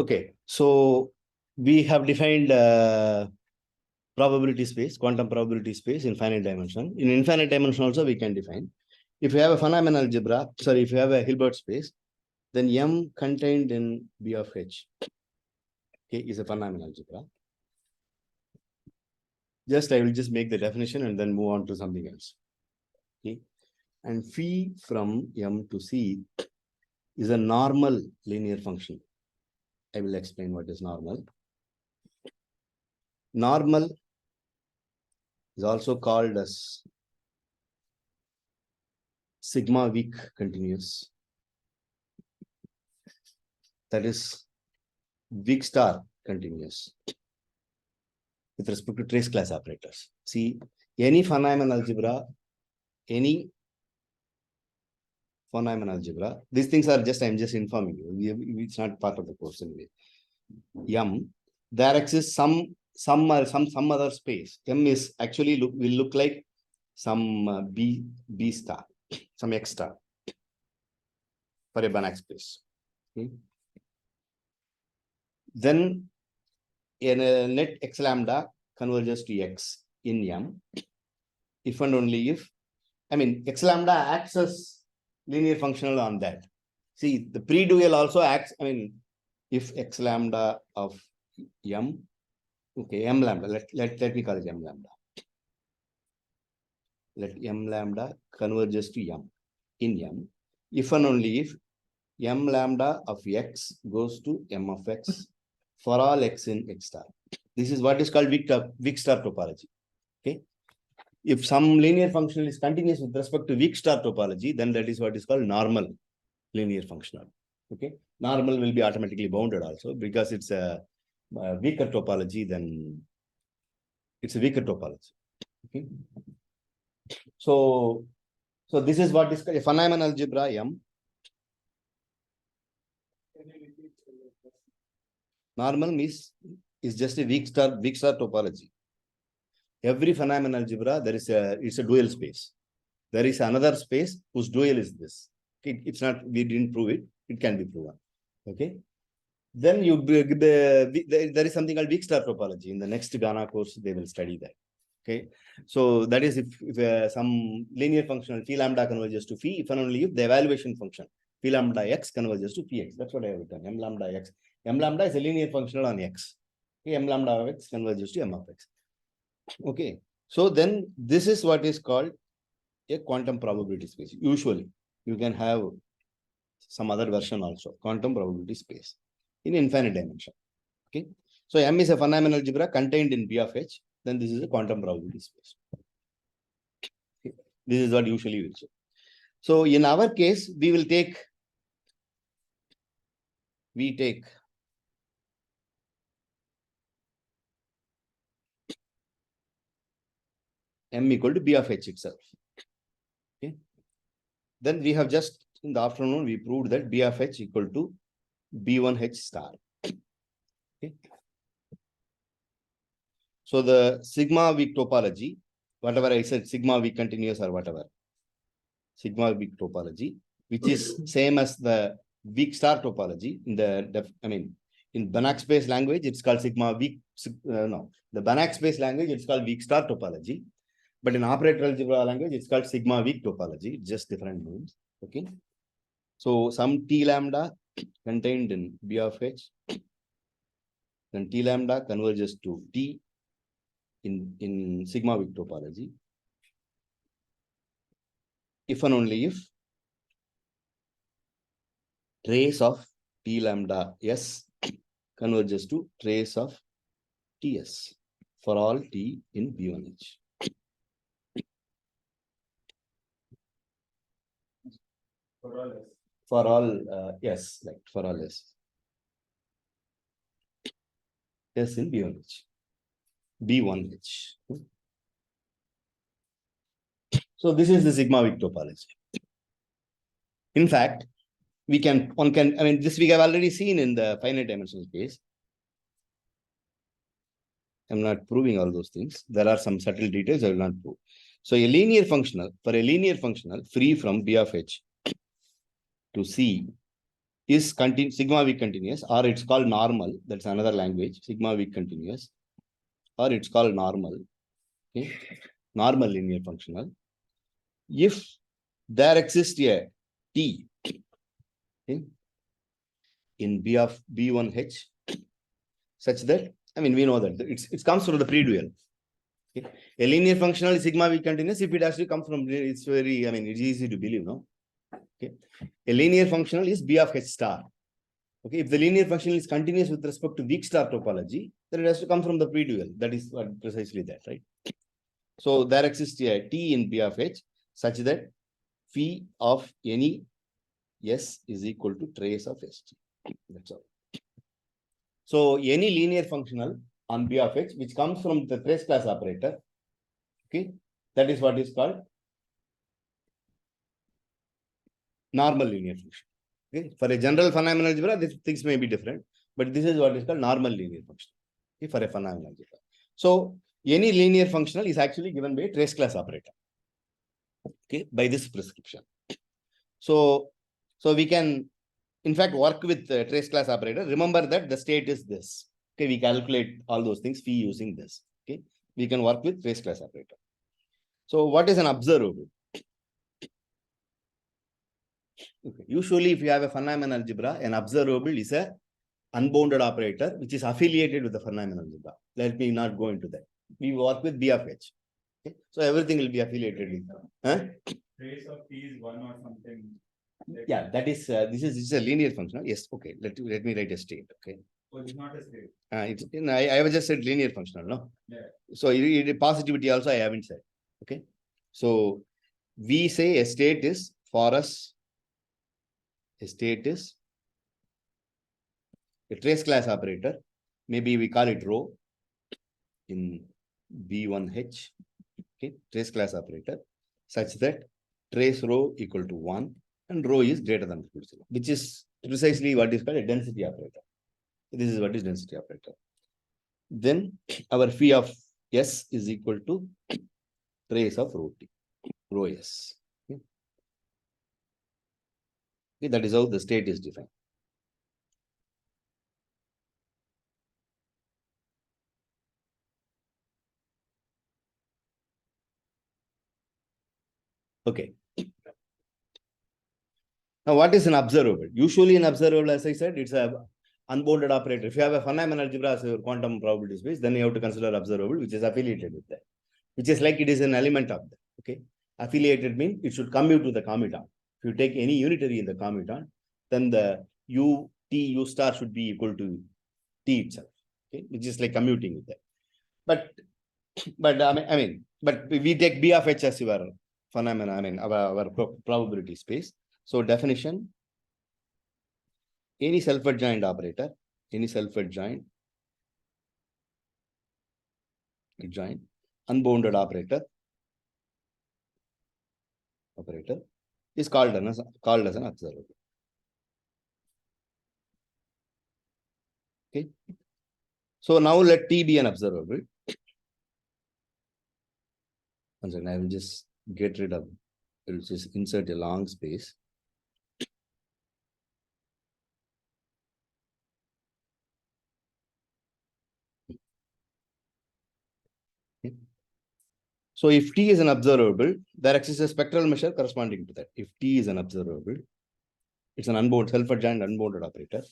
Okay, so we have defined probability space, quantum probability space in finite dimension. In infinite dimension also we can define. If you have a phenomenal algebra, sorry, if you have a Hilbert space, then M contained in B of H, okay, is a phenomenal algebra. I will just make the definition and then move on to something else. Okay, and phi from M to C is a normal linear function. I will explain what is normal. Normal is also called as sigma weak continuous. That is weak star continuous with respect to trace class operators. See, any phenomenal algebra, these things are just, I'm just informing you. It's not part of the course anyway. M, there exists some other space. M is actually will look like some B star, some X star for a Banach space. Okay. Then a net X lambda converges to X in M if and only if, I mean, X lambda acts as linear functional on that. See, the pre-dual also acts, I mean, if X lambda of M, okay, M lambda, let me call it M lambda. Let M lambda converges to M in M, if and only if M lambda of X goes to M of X for all X in X star. This is what is called weak star topology. Okay. If some linear function is continuous with respect to weak star topology, then that is what is called normal linear functional. Okay. Normal will be automatically bounded also because it's a weaker topology, then it's a weaker topology. Okay. So this is what is called a phenomenal algebra M. Normal is just a weak star topology. Every phenomenal algebra, it's a dual space. There is another space whose dual is this. It's not, we didn't prove it. It can be proven. Okay. Then there is something called weak star topology. In the next Ghana course, they will study that. Okay. So that is if some linear functional phi lambda converges to phi, if and only if the evaluation function phi lambda x converges to px. That's what I have written. M lambda x. M lambda is a linear functional on x. Okay. M lambda of x converges to M of x. Okay. So then this is what is called a quantum probability space. Usually you can have some other version also, quantum probability space in infinite dimension. Okay. So M is a phenomenal algebra contained in B of H. Then this is a quantum probability space. Okay. This is what usually we say. So in our case, we take M equal to B of H itself. Okay. Then we have just in the afternoon, we proved that B of H equal to B1H star. Okay. So the sigma weak topology, whatever I said, sigma weak continuous or whatever, sigma weak topology, which is same as the weak star topology in in Banach space language, it's called sigma weak. The Banach space language, it's called weak star topology. But in operator algebra language, it's called sigma weak topology, just different names. Okay. So some T lambda contained in B of H, then T lambda converges to T in sigma weak topology. If and only if trace of T lambda S converges to trace of TS for all T in B1H. For all yes, like for all S. S in B1H. B1H. So this is the sigma weak topology. In fact, this we have already seen in the finite dimensional case. I'm not proving all those things. There are some subtle details I will not prove. So a linear functional, free from B of H to C, is sigma weak continuous, or it's called normal. That's another language, sigma weak continuous, or it's called normal. Okay, normal linear functional. If there exists a T, okay, in B of B1H, such that, I mean, we know that it comes from the pre-dual. Okay. A linear functional is sigma weak continuous. If it actually comes from, it's very, I mean, it's easy to believe, no? Okay. A linear functional is B of H star. Okay. If the linear function is continuous with respect to weak star topology, then it has to come from the pre-dual. That is what precisely that, right? So there exists a T in B of H such that phi of any S is equal to trace of ST. That's all. So any linear functional on B of H which comes from the trace class operator, okay, that is what is called normal linear function. Okay, for a general phenomenal algebra, these things may be different, but this is what is called normal linear function. Okay, for a phenomenal algebra. So any linear functional is actually given by a trace class operator. Okay, by this prescription. So we can, in fact, work with the trace class operator. Remember that the state is this. Okay, we calculate all those things phi using this. Okay, we can work with trace class operator. So what is an observable? Okay. Usually, if you have a phenomenal algebra, an observable is a unbounded operator which is affiliated with the phenomenal algebra. Let me not go into that. We work with B of H. Okay? So everything will be affiliated with. Trace of T is 1 or something. Yeah, that is this is a linear function. Yes, okay. Let me write a state. Okay. Oh, it's not a state. I have just said linear functional, no? Yeah. So positivity also I haven't said. Okay. So we say a state is for us. A state is a trace class operator. Maybe we call it rho in B1H. Okay, trace class operator such that trace rho equal to 1 and rho is greater than or equal to 0, which is precisely what is called a density operator. This is what is density operator. Then our phi of S is equal to trace of rho T, rho S. Okay. Okay, that is how the state is defined. Okay. Now, what is an observable? Usually, an observable, as I said, it's a unbounded operator. If you have a phenomenal algebra as your quantum probability space, then you have to consider observable, which is affiliated with that, which is like it is an element of that. Okay. Affiliated means it should commute to the commutant. If you take any unitary in the commutant, then the U star should be equal to T itself. Okay, which is like commuting with that. But we take B of H as your phenomena, our probability space. So definition, any self-adjoint operator, any self-adjoint unbounded operator is called as an observable. Okay. So now let T be an observable. One second, I will just get rid of, I will just insert a long space. Okay. So if T is an observable, there exists a spectral measure corresponding to that. If T is an observable, it's an unbounded, self-adjoint unbounded operator.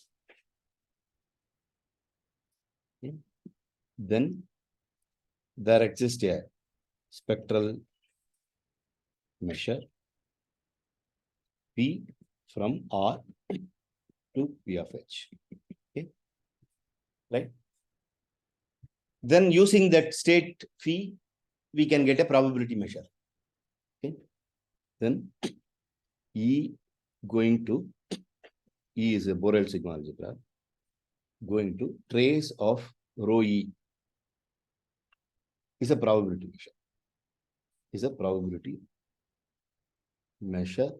Okay. Then there exists a spectral measure P from R to P of H. Okay. Right. Then using that state phi, we can get a probability measure. Okay. Then E is a Borel sigma algebra, going to trace of rho E is a probability measure. Is a probability measure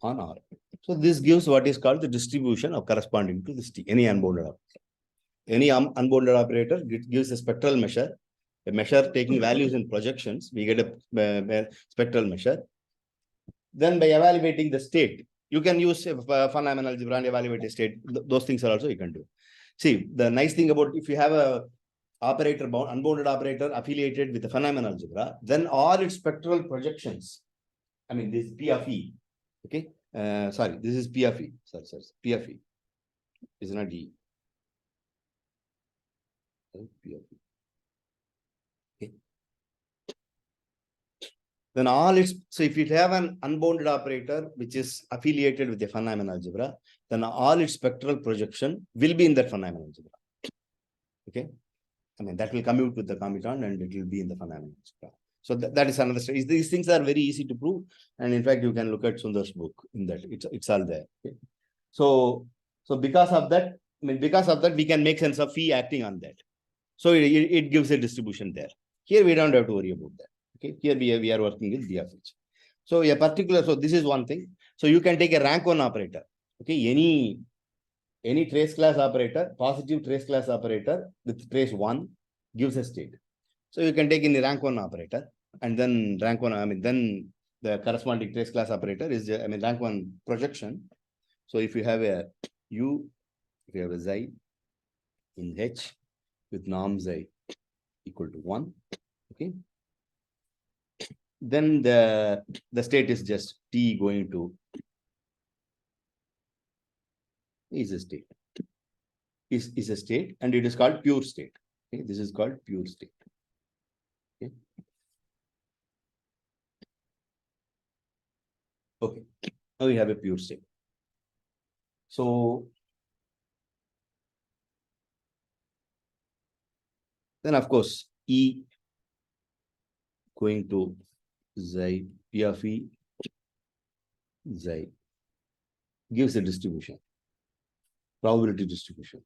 on R. So this gives what is called the distribution of corresponding to this T, any unbounded operator. Any unbounded operator gives a spectral measure, a measure taking values in projections. We get a spectral measure. Then by evaluating the state, You can use phenomenon algebra and evaluate a state. Those things are also you can do. See, the nice thing about if you have a operator, unbounded operator affiliated with the phenomenon algebra, then all its spectral projections, I mean, this P of E, okay? Sorry, this is P of E. Sorry, P of E is not E. P of E. Okay. Then all its, so if you have an unbounded operator which is affiliated with the phenomenon algebra, then all its spectral projection will be in that phenomenon algebra. Okay. I mean, that will commute with the commutant and it will be in the phenomenon algebra. So that is another stage. These things are very easy to prove. And in fact, you can look at Sundar's book in that. It's all there. Okay? So because of that, we can make sense of phi acting on that. So it gives a distribution there. Here we don't have to worry about that. Okay, here we are working with B of H. So so this is one thing. So you can take a rank one operator. Okay, any trace class operator, positive trace class operator with trace one gives a state. So you can take in the rank one operator, and then rank one, I mean, then the corresponding trace class operator is, I mean, rank one projection. So if you have a U, if you have a Xi in H with norm Xi equal to 1, okay, then the state is just T going to is a state. Is a state, and it is called pure state. Okay, this is called pure state. Okay. Okay. Now we have a pure state. So then, of course, E going to Xi, P of E, Xi gives a distribution, probability distribution.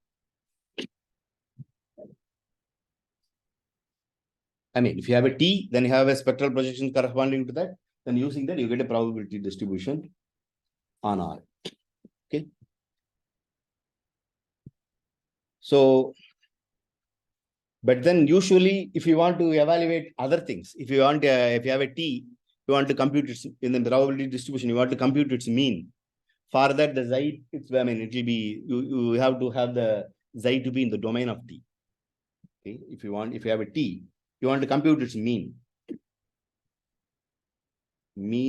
I mean, if you have a T, then you have a spectral projection corresponding to that. Then using that, you get a probability distribution on R. Okay. So, but then usually, if you want to evaluate other things, if you have a T, you want to compute its in the probability distribution, you want to compute its mean. For that, the Xi, it will be, you have to have the Xi to be in the domain of T. Okay. If you have a T, you want to compute its mean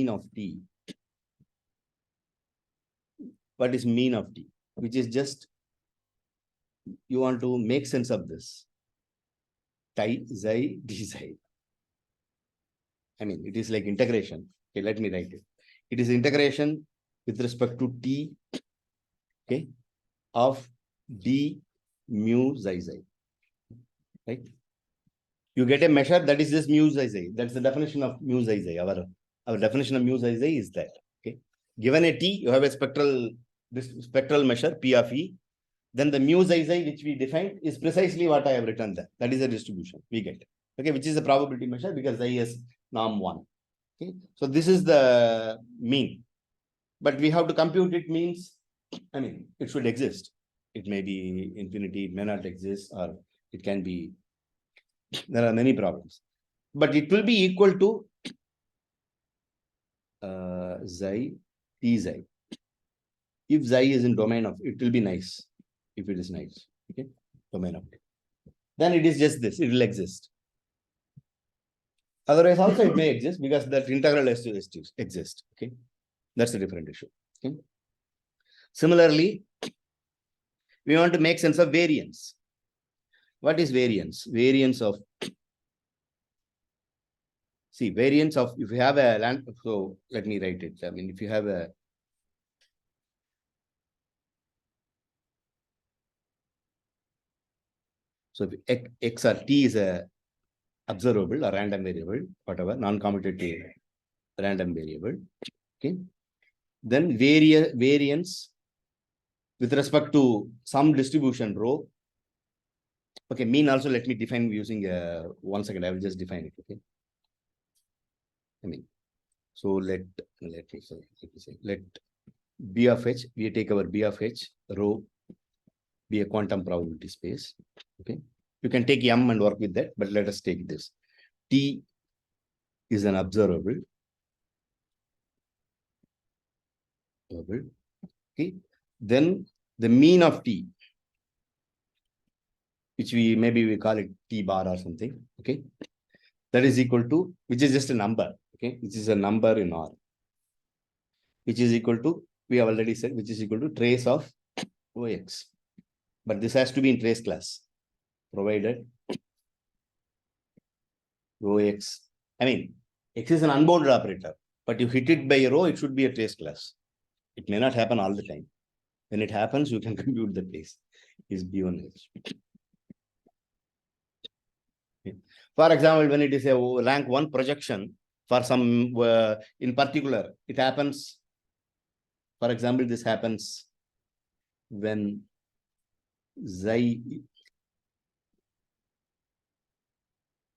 of T. What is mean of T? Which is just, you want to make sense of this. Xi, d Xi. I mean, it is like integration. Okay, let me write it. It is integration with respect to T, okay, of d mu Xi Xi. Right? You get a measure that is just mu Xi Xi. That's the definition of mu Xi Xi. Our definition of mu Xi Xi is that. Okay. Given a T, you have a spectral measure, P of E. Then the mu Xi Xi, which we defined, is precisely what I have written there. That is a distribution we get. Okay, which is a probability measure because Xi is norm 1. Okay. So this is the mean. But we have to compute it means, I mean, it should exist. It may be infinity, it may not exist, or it can be, there are many problems. But it will be equal to Xi, T Xi. If Xi is in domain of, it will be nice. If it is nice, okay, domain of it. Then it is just this, it will exist. Otherwise, also it may exist because that integral has to exist. Okay, that's a different issue. Okay. Similarly, we want to make sense of variance. What is variance? Variance of, see, variance of, if you have a land, so let me write it. I mean, if you have a, so if X or T is a observable or random variable, whatever, non-commutative random variable, okay, then variance with respect to some distribution rho. Okay, mean also let me define using 1 second. I will just define it. Okay. I mean, so let me say let B of H, we take our B of H rho be a quantum probability space. Okay. You can take M and work with that, but let us take this. T is an observable. observable. Okay. Then the mean of t, which we call it t bar or something. Okay. That is equal to, which is just a number. Okay. Which is a number in R, which is equal to, we have already said, which is equal to trace of OX. But this has to be in trace class, provided OX. I mean, X is an unbounded operator, but you hit it by a row, it should be a trace class. It may not happen all the time. When it happens, you can compute the trace. Is B1H. For example, when it is a rank 1 projection for some, in particular, it happens. For example, this happens when xi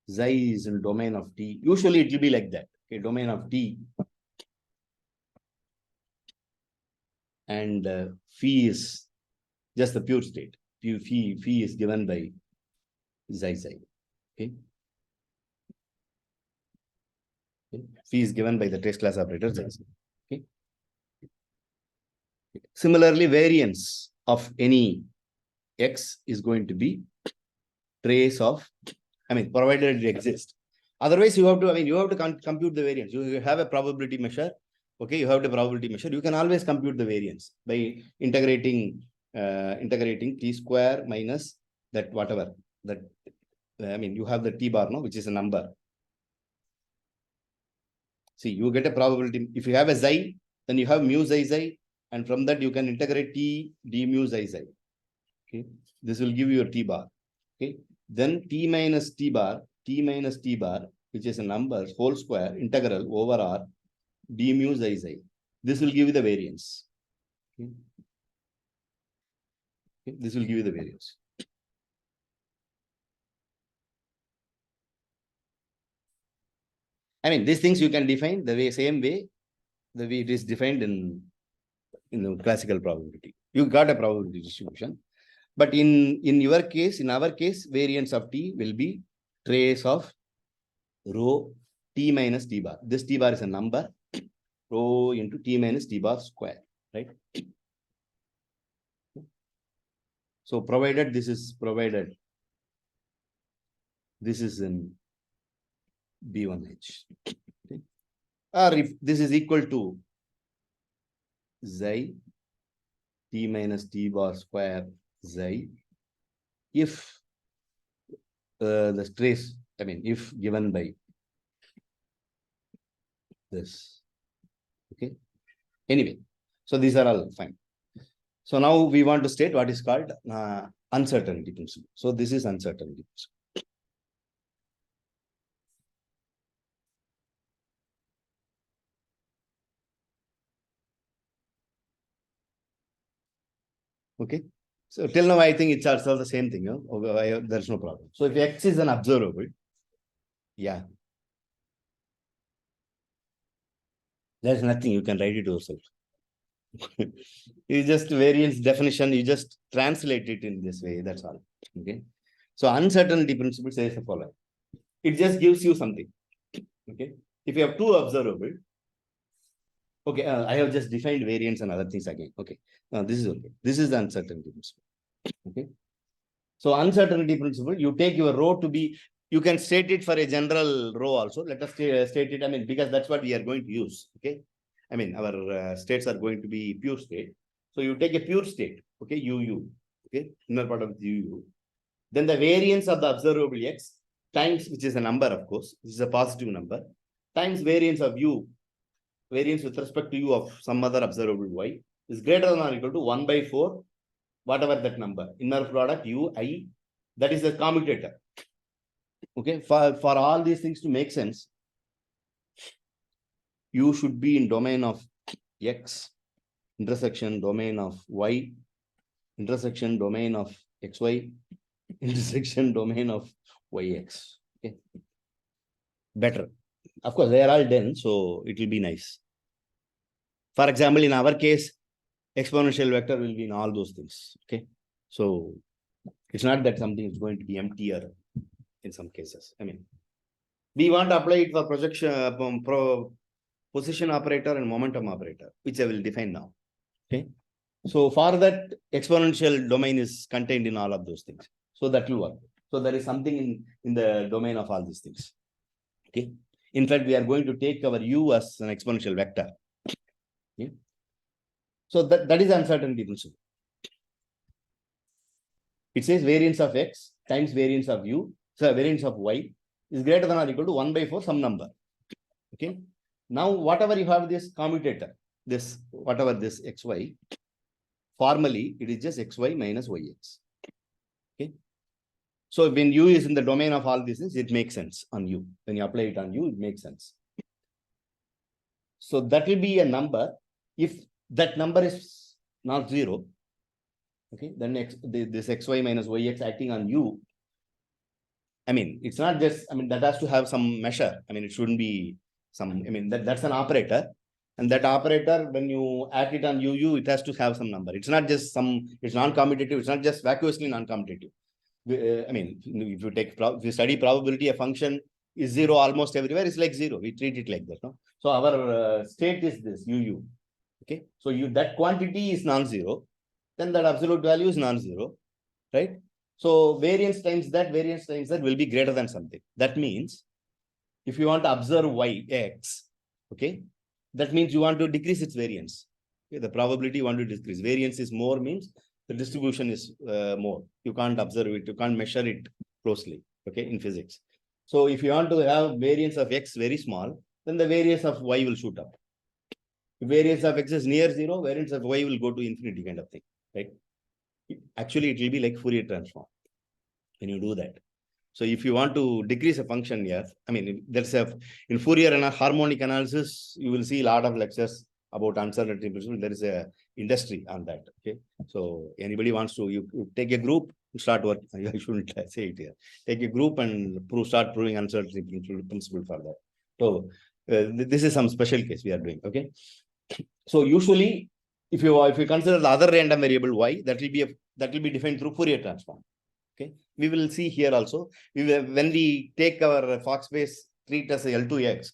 is in domain of T. Usually it will be like that. Okay, domain of T. And phi is just the pure state. Phi is given by xi. Okay. Phi is given by the trace class operator xi. Okay. Similarly, variance of any x is going to be trace of, I mean, provided it exists. Otherwise, you have to, you have to compute the variance. You have a probability measure. Okay, you have the probability measure. You can always compute the variance by integrating t square minus that whatever that. You have the t bar, no, which is a number. See, you get a probability. If you have a xi, then you have mu xi, and from that you can integrate t d mu xi. Okay, this will give you a t bar. Okay, then t minus t bar, which is a number whole square integral over r d mu xi. This will give you the variance. Okay. Okay. This will give you the variance. These things you can define the same way the way it is defined in the classical probability. You got a probability distribution. But in our case, variance of t will be trace of rho t minus t bar. This t bar is a number, rho into t minus t bar square, right? So provided this is in B1H. Okay. Or if this is equal to xi t minus t bar square xi, if the trace, if given by this. Okay. Anyway, so these are all fine. So now we want to state what is called uncertainty principle. So this is uncertainty principle. Okay. So till now, I think it's also the same thing. There's no problem. So if X is an observable, yeah, there's nothing. You can write it yourself. You just variance definition, you just translate it in this way. That's all. Okay. So uncertainty principle says the following. It just gives you something. Okay. If you have two observable, okay, I have just defined variance and other things again. Okay. This is okay. This is the uncertainty principle. Okay. So uncertainty principle, you take your rho to be, you can state it for a general rho also. Let us state it, because that's what we are going to use. Okay. Our states are going to be pure state. So you take a pure state, okay, UU, okay, inner part of the UU. Then the variance of the observable X times, which is a number, of course, this is a positive number, times variance of U, variance with respect to U of some other observable Y, is greater than or equal to 1 by 4, whatever that number, inner product UI, that is the commutator. Okay, for all these things to make sense, U should be in domain of X, intersection domain of Y, intersection domain of XY, intersection domain of YX. Okay. Better. Of course, they are all done, so it will be nice. For example, in our case, exponential vector will be in all those things. Okay. So it's not that something is going to be emptier in some cases. We want to apply it for projection, position operator and momentum operator, which I will define now. Okay. So for that, exponential domain is contained in all of those things. So that will work. So there is something in the domain of all these things. Okay. In fact, we are going to take our u as an exponential vector. Okay. So that is uncertainty principle. It says variance of x times variance of u, so variance of y is greater than or equal to 1 by 4 some number. Okay. Now, whatever you have this commutator, this whatever this xy, formally it is just xy minus yx. Okay. So when u is in the domain of all these things, it makes sense on u. When you apply it on u, it makes sense. So that will be a number. If that number is not zero, okay, then this xy minus yx acting on u, I mean, it's not just, I mean, that has to have some measure. I mean, it shouldn't be some, I mean, that's an operator. And that operator, when you act it on u, it has to have some number. It's not just some, it's non-commutative. It's not just vacuously non-commutative. I mean, if you study probability, a function is zero almost everywhere. It's like zero. We treat it like that. No? So our state is this uu. Okay. So that quantity is non-zero. Then that absolute value is non-zero. Right. So variance times that will be greater than something. That means if you want to observe x, okay, that means you want to decrease its variance. Okay, the probability you want to decrease. Variance is more means the distribution is more. You can't observe it. You can't measure it closely. Okay, in physics. So if you want to have variance of x very small, then the variance of y will shoot up. If variance of x is near zero, variance of y will go to infinity kind of thing. Right. Actually, it will be like Fourier transform when you do that. So if you want to decrease a function here, I mean, there's in Fourier and harmonic analysis, you will see a lot of lectures about uncertainty principle. There is a industry on that. Okay. So anybody wants to, you take a group, start work. I shouldn't say it here. Take a group and start proving uncertainty principle for that. So this is some special case we are doing. Okay. So usually, if you consider the other random variable y, that will be defined through Fourier transform. Okay, we will see here also. When we take our Fox space, treat as a L2x,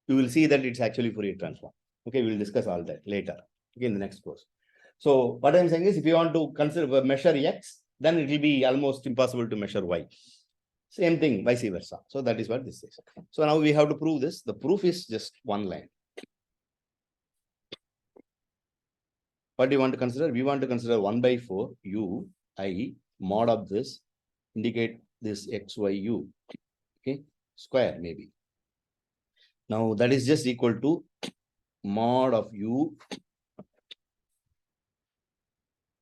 we will see that it's actually Fourier transform. Okay, we will discuss all that later. Okay, in the next course. So what I'm saying is, if you want to consider measure x, then it will be almost impossible to measure y. Same thing, vice versa. So that is what this is. So now we have to prove this. The proof is just one line. What do you want to consider? We want to consider 1 by 4 u I mod of this, indicate this xyu, okay, square maybe. Now that is just equal to mod of u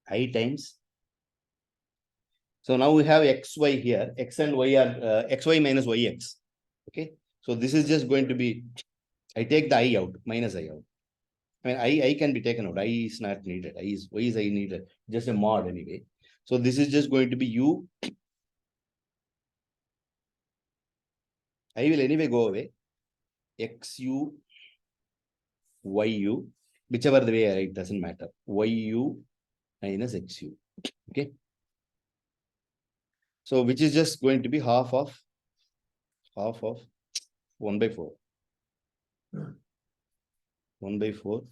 I times. So now we have xy here, x and y are xy minus yx. Okay, so this is just going to be, I take the I out, minus I out. I mean, I can be taken out. I is not needed. Y is I needed. Just a mod anyway. So this is just going to be u. I will anyway go away. Xu, yu, whichever the way I write, doesn't matter. Yu minus xu. Okay. So which is just going to be half of 1 by 4. 1 by 4.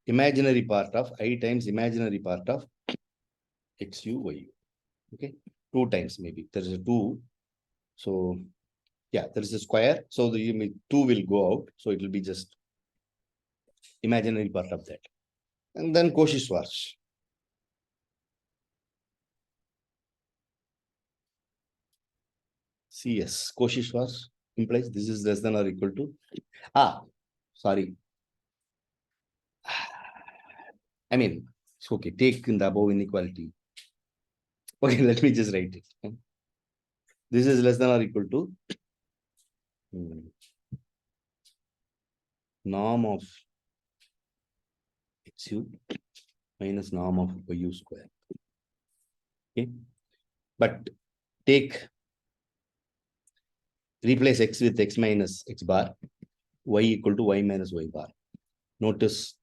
Imaginary part of I times imaginary part of xu, yu. Okay. 2 times maybe. There is a 2. So yeah, there is a square. So the 2 will go out. So it will be just imaginary part of that. And then Cauchy-Schwarz. CS. Cauchy-Schwarz implies this is less than or equal to. Sorry. I mean, it's okay. Take in the above inequality. Okay, let me just write it. This is less than or equal to norm of xu minus norm of yu square. Okay, but replace x with x minus x bar, y equal to y minus y bar. Notice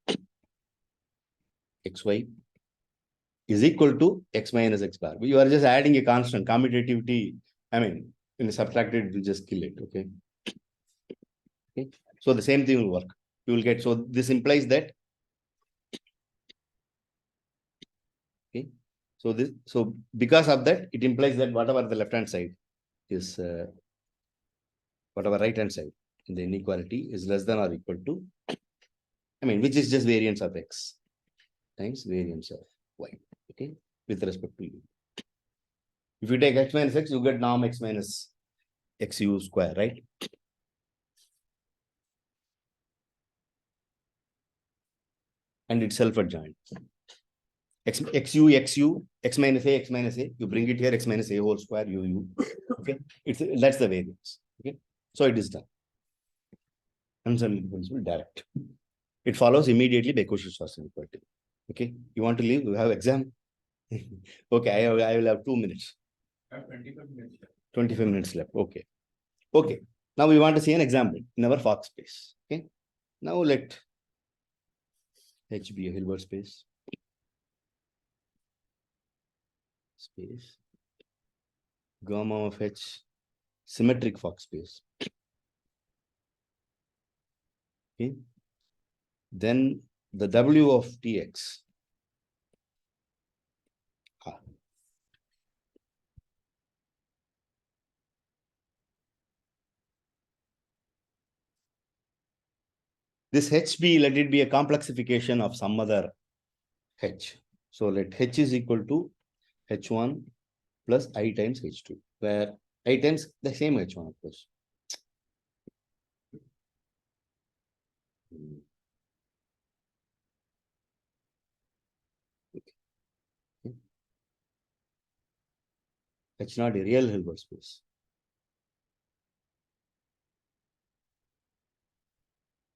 xy is equal to x minus x bar. You are just adding a constant commutativity. I mean, when you subtract it, it will just kill it. Okay. Okay. So the same thing will work. You will get, so this implies that So because of that, it implies that whatever the left-hand side is, whatever right-hand side in the inequality is less than or equal to, which is just variance of x times variance of y, okay, with respect to u. If you take x minus x, you get norm x minus xu square, right? And it's self-adjoint. xu, x minus a, you bring it here, x minus a whole square, u. Okay, that's the variance. Okay, so it is done. Uncertainty principle direct. It follows immediately by Cauchy-Schwarz inequality. Okay, you want to leave? You have exam. Okay, I will have 2 minutes. I have 25 minutes. 25 minutes left. Okay. Okay. Now we want to see an example in our Fock space. Okay. Now let H be a Hilbert space. Space. Gamma of H, symmetric Fock space. Okay. Then the W of Tx. This HB, let it be a complexification of some other H. So let H is equal to H1 plus I times H2, where I times the same H1, of course. Okay. H not a real Hilbert space.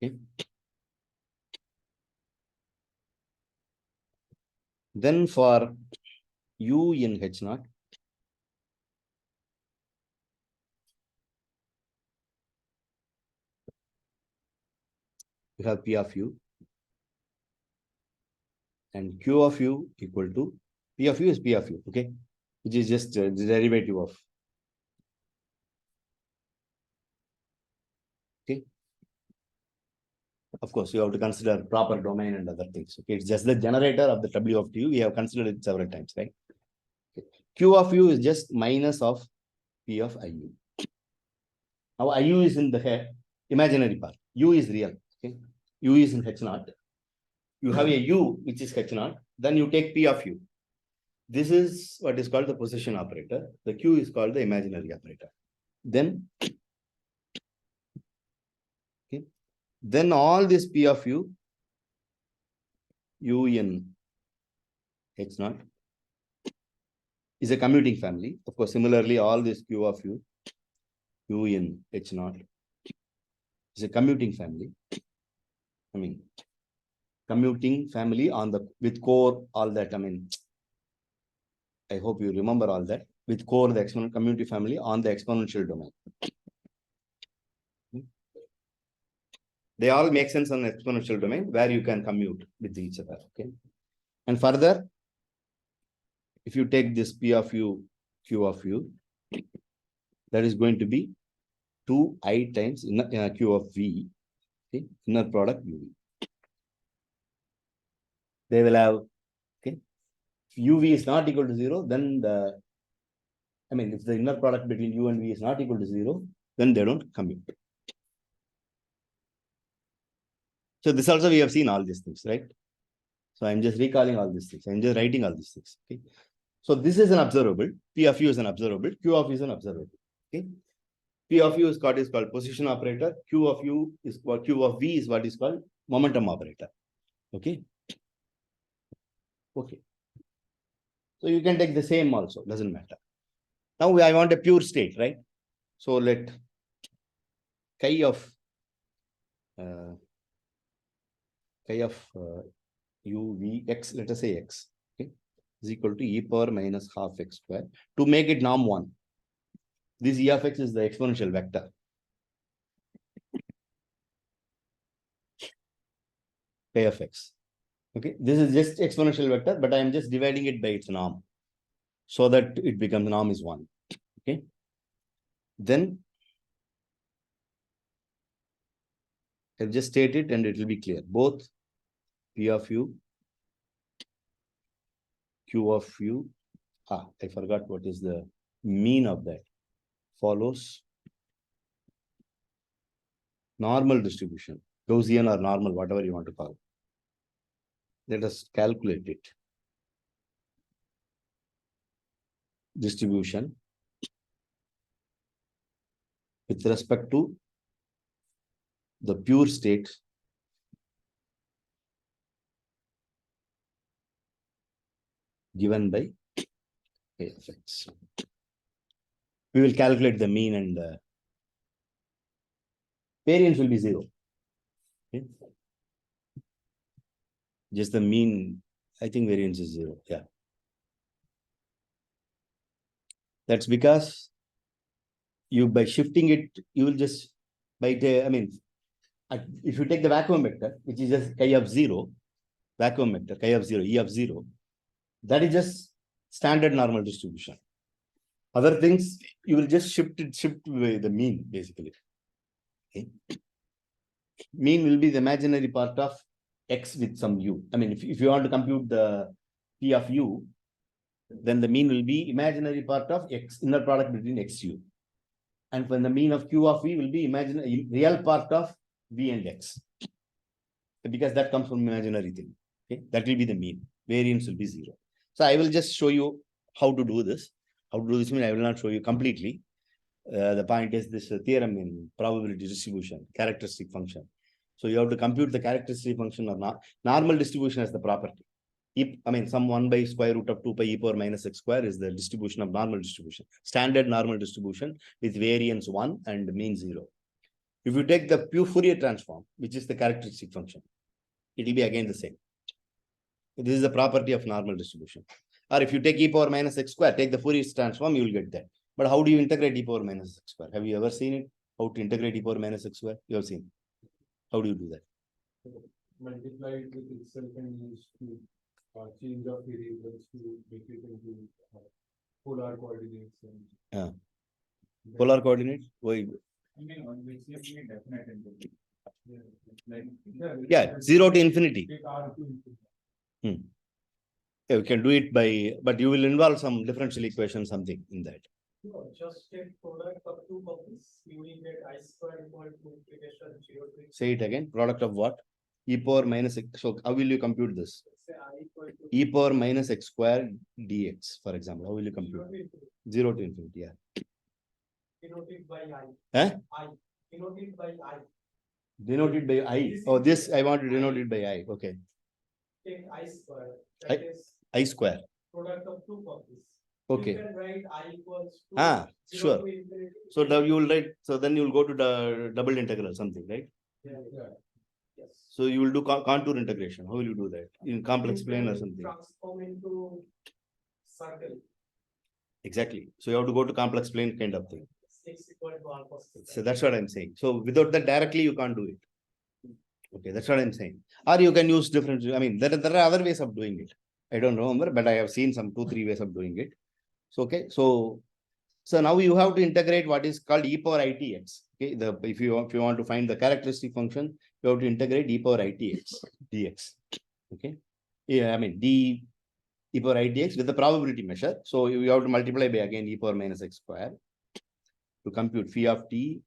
Okay. Then for U in H naught, you have P of U and Q of U equal to P of U is P of U, okay, which is just the derivative of, okay. Of course, you have to consider proper domain and other things. Okay, it's just the generator of the W of U. We have considered it several times, right? Okay. Q of U is just minus of P of IU. Now IU is in the imaginary part. U is real. Okay, U is in H naught. You have a U which is H naught. Then you take P of U. This is what is called the position operator. The Q is called the imaginary operator. Then, okay, then all this P of U, U in H naught, is a commuting family. Of course, similarly, all this Q of U, U in H naught, is a commuting family. Commuting family on the with core, all that. I hope you remember all that. With core, the exponential community family on the exponential domain. They all make sense on the exponential domain where you can commute with each other. Okay. And further, if you take this P of U, Q of U, that is going to be 2I times Q of V, okay, inner product UV. They will have, okay, if UV is not equal to 0, then if the inner product between U and V is not equal to 0, then they don't commute. So this also we have seen all these things, right? So I'm just recalling all these things. I'm just writing all these things. Okay. So this is an observable. P of U is an observable. Q of U is an observable. Okay. P of U is what is called position operator. Q of U is what Q of V is what is called momentum operator. Okay. Okay. So you can take the same also, doesn't matter. Now I want a pure state, right? So let chi of u v x, let us say x, okay, is equal to e power minus half x square. To make it norm 1, this e of x is the exponential vector. Chi of x. Okay, this is just exponential vector, but I am just dividing it by its norm so that it becomes norm is 1. Okay. Then I'll just state it and it will be clear. Both P of U, Q of U, I forgot what is the mean of that. Follows normal distribution, Gaussian or normal, whatever you want to call it. Let us calculate it. Distribution with respect to the pure state given by Kfx. We will calculate the mean and variance will be 0. Okay. Just the mean, I think variance is 0. Yeah. That's because you, by shifting it, you will just, if you take the vacuum vector, which is just chi of 0, vacuum vector, chi of 0, E of 0, that is just standard normal distribution. Other things, you will just shift the mean, basically. Okay. Mean will be the imaginary part of x with some u. If you want to compute the p of u, then the mean will be imaginary part of x, inner product between x, u. And when the mean of q of v will be imaginary, real part of v and x. Because that comes from imaginary thing. Okay, that will be the mean. Variance will be 0. So I will just show you how to do this. How to do this mean I will not show you completely. The point is this theorem in probability distribution, characteristic function. So you have to compute the characteristic function or not. Normal distribution as the property. Some 1 by square root of 2 pi e power minus x square is the distribution of normal distribution. Standard normal distribution with variance 1 and mean 0. If you take the pure Fourier transform, which is the characteristic function, it will be again the same. This is the property of normal distribution. Or if you take e power minus x square, take the Fourier transform, you will get that. But how do you integrate e power minus x square? Have you ever seen it? How to integrate e power minus x square? You have seen. How do you do that? Multiply it with itself and use to change of variables to make it into polar coordinates. And, polar coordinates? Why? Definite. 0 to infinity. Yeah, we can do it by, but you will involve some differential equation, something in that. No, just take product of two copies. You will get I square equal to integration 0 to. Say it again. Product of what? E power minus x. So how will you compute this? Say I equal to E power minus x square dx, for example. How will you compute? 0 to infinity. Yeah. denoted by I. Huh? I. Denoted by I. Denoted by I. Oh, this I want to denote it by I. Okay. Take I square. That is I square. product of two copies. Okay. You can write I equals to 0 sure. to infinity. So now you will write, so then you will go to the double integral or something, right? Yeah. Yes. So you will do contour integration. How will you do that? In complex plane or something? Transform into circle. Exactly. So you have to go to complex plane kind of thing. X equal to alpha. So that's what I'm saying. So without that directly you can't do it. Okay, that's what I'm saying. Or you can use different, there are other ways of doing it. I don't remember, but I have seen some 2-3 ways of doing it. So, okay, so now you have to integrate what is called e power itx. Okay, if you want to find the characteristic function, you have to integrate e power itx dx. Okay, yeah, d e power itx with the probability measure. So you have to multiply by again e power minus x square to compute phi of t.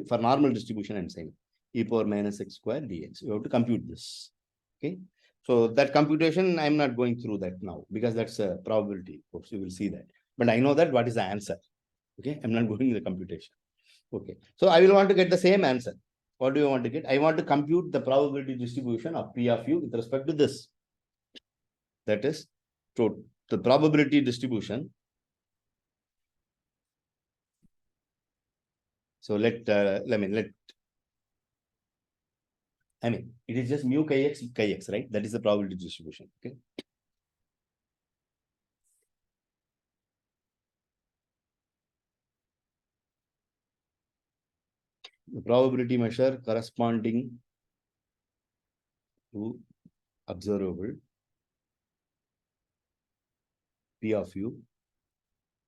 For normal distribution, I'm saying e power minus x square dx. You have to compute this. Okay. So that computation, I'm not going through that now because that's a probability. Of course, you will see that. But I know that what is the answer. Okay. I'm not going the computation. Okay. So I will want to get the same answer. What do you want to get? I want to compute the probability distribution of P of u with respect to this. That is, so the probability distribution. So it is just mu chi x, right? That is the probability distribution. Okay. The probability measure corresponding to observable P of u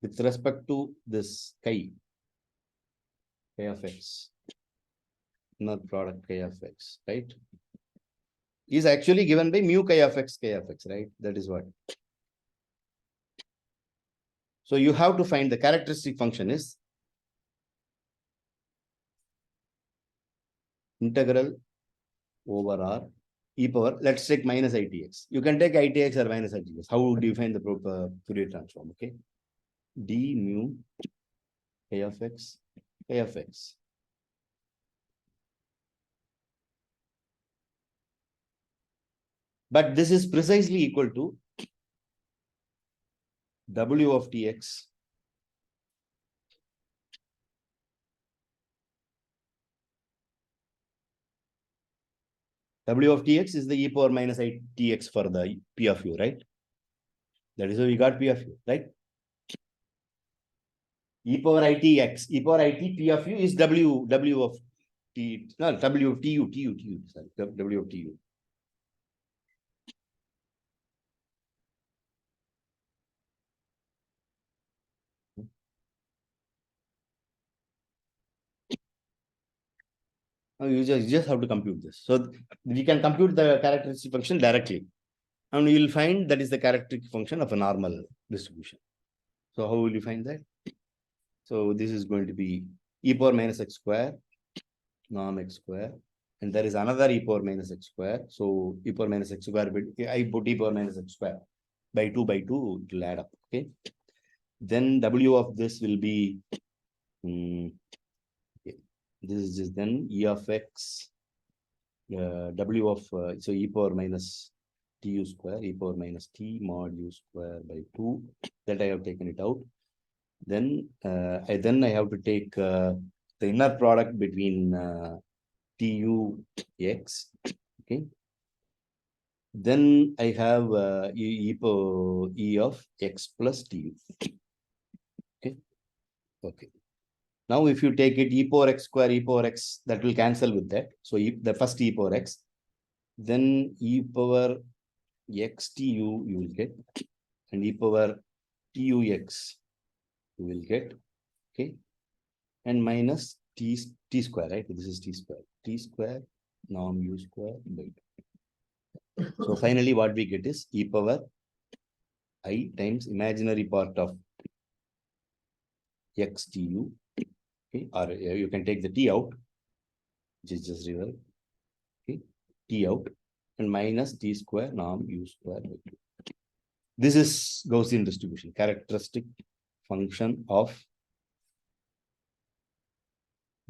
with respect to this chi of x, not product chi of x, right? Is actually given by mu chi of x, right? That is what. So you have to find the characteristic function is integral over R e power, let's take minus itx. You can take itx or minus itx. How would you find the proper Fourier transform? Okay. D mu a of x, a of x. But this is precisely equal to W of tx W of tx is the e power minus itx for the P of u, right? That is how we got P of u, right? E power itx, e power it P of u is W of t, no, W of tu, sorry, W of tu. Now you just have to compute this. So we can compute the characteristic function directly. And you will find that is the characteristic function of a normal distribution. So how will you find that? So this is going to be e power minus x square, norm x square. And there is another e power minus x square. So e power minus x square, I put e power minus x square by 2 it will add up. Okay. Then W of this will be, okay. This is just then E of x, W of, so e power minus tu square, e power minus t mod u square by 2, that I have taken it out. Then I have to take the inner product between tu x, okay. Then I have e of x plus tu, okay. Okay. Now if you take it e power x square, e power x, that will cancel with that. So the first e power x, then e power x tu you will get, and e power tux you will get, okay, and minus t square, right? This is t square norm u square by 2. So finally what we get is e power I times imaginary part of x tu, okay, or you can take the t out, which is just real, okay, t out, and minus t square norm u square by 2. This is Gaussian distribution, characteristic function of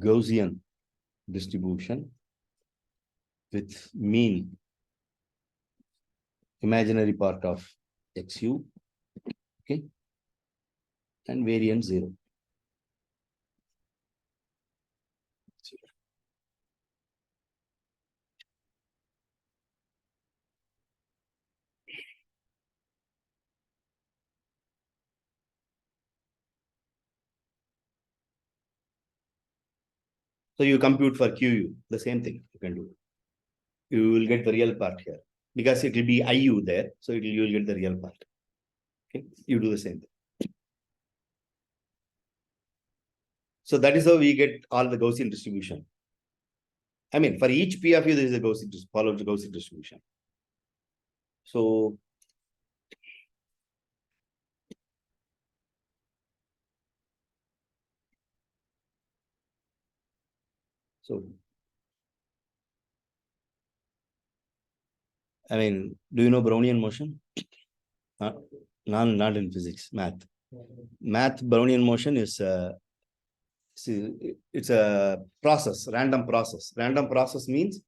Gaussian distribution with mean imaginary part of xu, okay, and variance 0. So you compute for QU, the same thing you can do. You will get the real part here because it will be IU there. So you will get the real part. Okay, you do the same thing. So that is how we get all the Gaussian distribution. I mean, for each P of U, there is a Gaussian, follow the Gaussian distribution. So I mean, do you know Brownian motion? Not in physics, math. Math Brownian motion is it's a process, random process. Random process means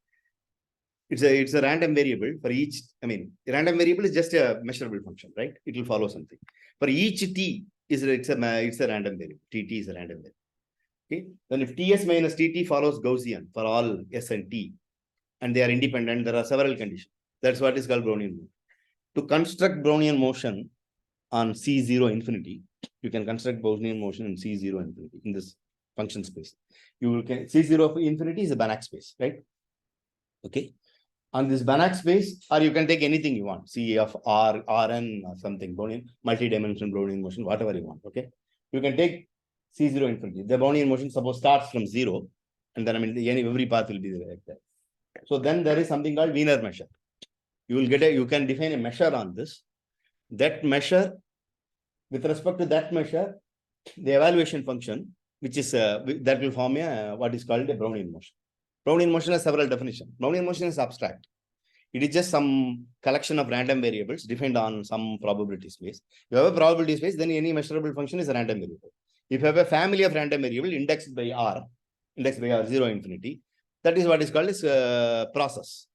it's a random variable for each. I mean, random variable is just a measurable function, right? It will follow something. For each t it's a random variable. Tt is a random variable. Okay. Then if ts minus tt follows Gaussian for all s and t, and they are independent, there are several conditions. That's what is called Brownian motion. To construct Brownian motion on C0 infinity, you can construct Brownian motion in C0 infinity in this function space. You can C0 infinity is a Banach space, right? Okay. On this Banach space, or you can take anything you want, C of R, Rn, or something, Brownian, multi-dimensional Brownian motion, whatever you want. Okay. You can take C0 infinity. The Brownian motion suppose starts from 0, and then I mean every path will be like that. So then there is something called Wiener measure. You will get you can define a measure on this. That measure with respect to that measure, the evaluation function, which is that will form a what is called a Brownian motion. Brownian motion has several definitions. Brownian motion is abstract. It is just some collection of random variables defined on some probability space. If you have a probability space, then any measurable function is a random variable. If you have a family of random variable indexed by R 0 infinity, that is what is called as process.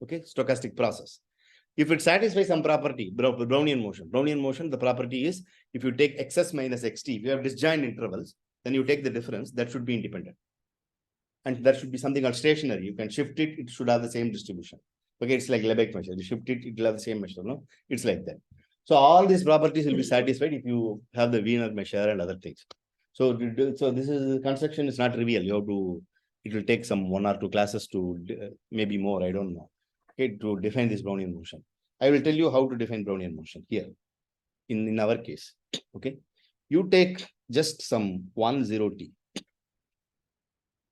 Okay, stochastic process. If it satisfies some property, Brownian motion, the property is if you take xs minus xt, if you have disjoint intervals, then you take the difference, that should be independent. And that should be something called stationary. You can shift it, it should have the same distribution. Okay, it's like Lebesgue measure. You shift it, it will have the same measure. No, it's like that. So all these properties will be satisfied if you have the Wiener measure and other things. So this is construction is not trivial. You have to, it will take some 1 or 2 classes to maybe more, I don't know. Okay, to define this Brownian motion. I will tell you how to define Brownian motion here in our case. Okay, you take just some 10t.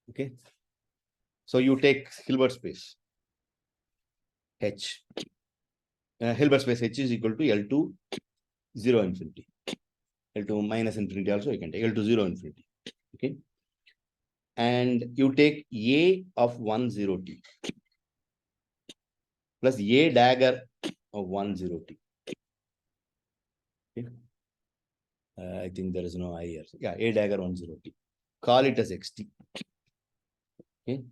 Okay, so you take Hilbert space H. Hilbert space H is equal to L2 0 infinity. L2 minus infinity also you can take L2 0 infinity. Okay, and you take A of 10t plus A dagger of 10t. Okay. I think there is no I here. Yeah, A dagger 10t. Call it as xt. Okay.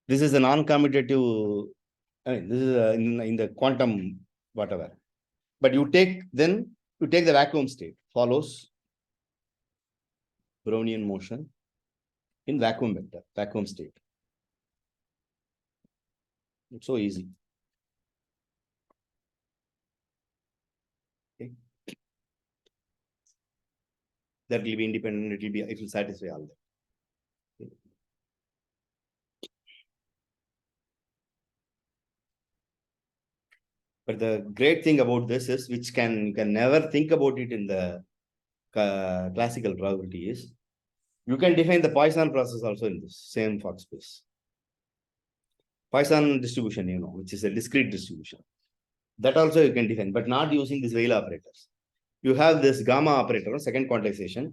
This is a non-commutative. I mean, this is in the quantum whatever. But you take the vacuum state, follows Brownian motion in vacuum vector, vacuum state. It's so easy. Okay. That will be independent, it will satisfy all that. Okay. But the great thing about this is, which you can never think about it in the classical probability, is you can define the Poisson process also in this same Fock space. Poisson distribution, which is a discrete distribution. That also you can define, but not using these Weyl operators. You have this gamma operator, second quantization.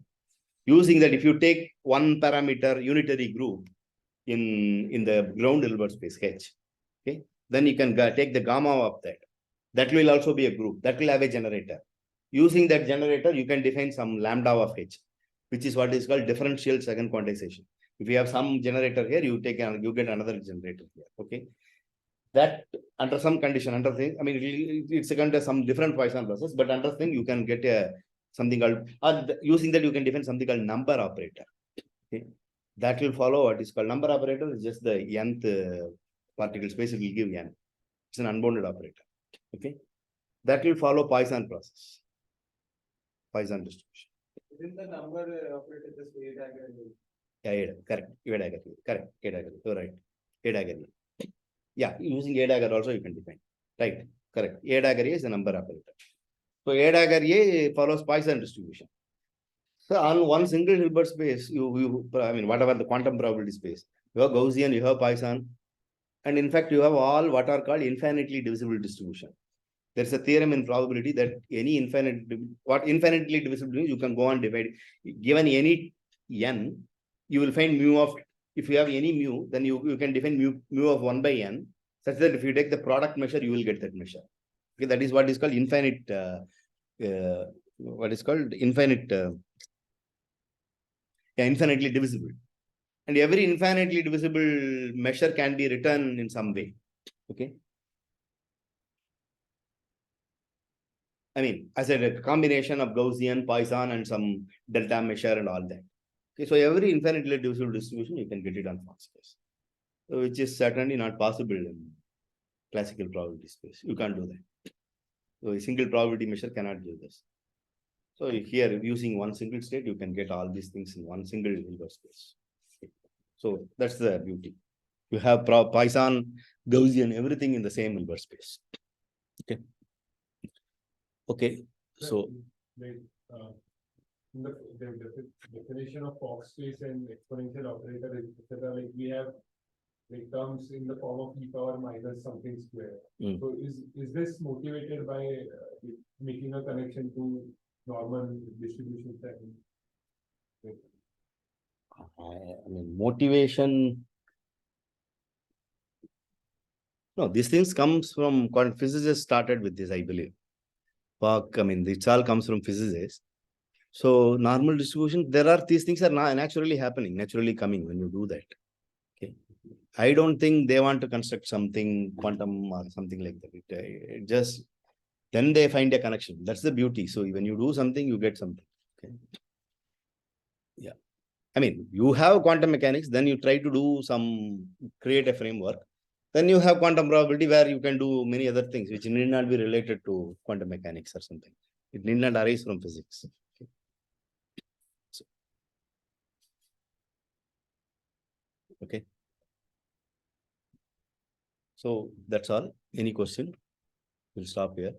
Using that, if you take one parameter unitary group in the ground Hilbert space H, okay, then you can take the gamma of that. That will also be a group. That will have a generator. Using that generator, you can define some lambda of H, which is what is called differential second quantization. If you have some generator here, you get another generator here. Okay. That under some condition, under thing, I mean, it's under some different Poisson process, but under thing, you can get something called, using that, you can define something called number operator. Okay. That will follow what is called number operator, is just the nth particle space, it will give n. It's an unbounded operator. Okay, that will follow Poisson process, Poisson distribution. Within the number operator, just A dagger. Yeah, correct. A dagger, correct. A dagger, you're right. A dagger. Yeah, using A dagger also you can define. Right, correct. A dagger is the number operator. So A dagger A follows Poisson distribution. So on one single Hilbert space, I mean, whatever the quantum probability space, you have Gaussian, you have Poisson, and in fact, you have all what are called infinitely divisible distribution. There's a theorem in probability that infinitely divisible means, you can go and divide. Given any n, you will find mu of, if you have any mu, then you can define mu of 1 by n, such that if you take the product measure, you will get that measure. Okay, that is what is called infinite, infinitely divisible. And every infinitely divisible measure can be written in some way. Okay. I mean, as a combination of Gaussian, Poisson, and some delta measure and all that. Okay, so every infinitely divisible distribution, you can get it on Fock space, which is certainly not possible in classical probability space. You can't do that. So a single probability measure cannot do this. So here, using one single state, you can get all these things in one single Hilbert space. Okay. So that's the beauty. You have Poisson, Gaussian, everything in the same Hilbert space. Okay. Okay, so the definition of Fock space and exponential operator is like we have it comes in the form of e power minus something square. Mm. So is this motivated by making a connection to normal distribution setting? I mean, motivation. No, these things comes from quantum physicists started with this, I believe. I mean, it all comes from physicists. So normal distribution, there are these things are naturally happening, naturally coming when you do that. Okay. I don't think they want to construct something quantum or something like that. It just then they find a connection. That's the beauty. So when you do something, you get something. Okay. Yeah. I mean, you have quantum mechanics, then you try to do create a framework. Then you have quantum probability where you can do many other things which need not be related to quantum mechanics or something. It need not arise from physics. Okay. Okay. So that's all. Any question? We'll stop here.